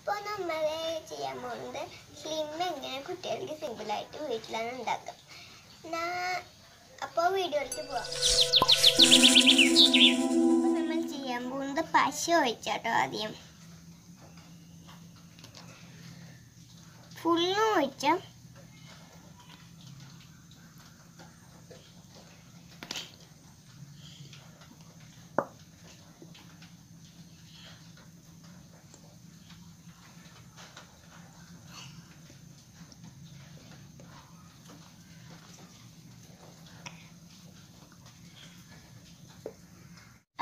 അപ്പോൾ നമ്മൾ ചെയ്യാൻ പോകുന്നത് സ്ലിം എങ്ങനെ കുട്ടികൾക്ക് സിമ്പിളായിട്ട് വീട്ടിലാണ് ഉണ്ടാക്കാം. അപ്പോൾ വീഡിയോയിലേക്ക് പോവാം. നമ്മൾ ചെയ്യാൻ പോകുന്നത് പശ ഒഴിച്ചാട്ടോ. ആദ്യം ഫുള്ളും ഒഴിച്ചാൽ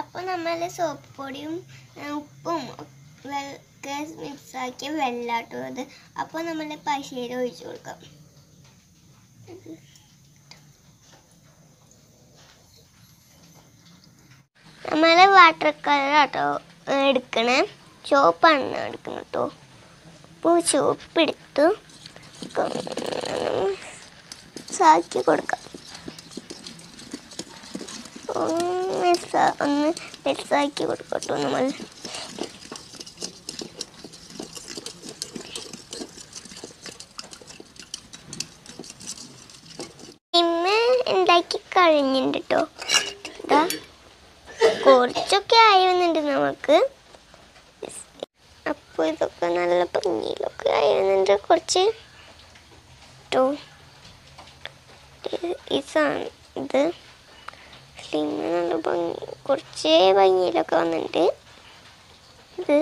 അപ്പോൾ നമ്മൾ സോപ്പ് പൊടിയും ഉപ്പും മിക്സാക്കിയ വെള്ളാട്ടോ അത്. അപ്പോൾ നമ്മൾ പശയിൽ ഒഴിച്ചു കൊടുക്കാം. നമ്മൾ വാട്ടർ കളറാട്ടോ എടുക്കണേ, ചുവപ്പാണ് എടുക്കണം കേട്ടോ. അപ്പോൾ ചുവപ്പെടുത്ത് സാക്കി കൊടുക്കാം. ഒന്ന് മിക്സാക്കി കൊടുക്കട്ടോ. നമ്മൾ ഉണ്ടാക്കി കഴിഞ്ഞിട്ടുണ്ട് കേട്ടോ. ഇതാ കുറച്ചൊക്കെ ആയി വന്നിട്ടുണ്ട് നമുക്ക്. അപ്പോൾ ഇതൊക്കെ നല്ല ഭംഗിയിലൊക്കെ ആയി വന്നിട്ടുണ്ട് കുറച്ച് കേട്ടോ. ഇതാണ് ഇത് സ്ലിം, നല്ല ഭംഗി കുറച്ച് ഭംഗിയിലൊക്കെ വന്നിട്ടുണ്ട് ഇത്.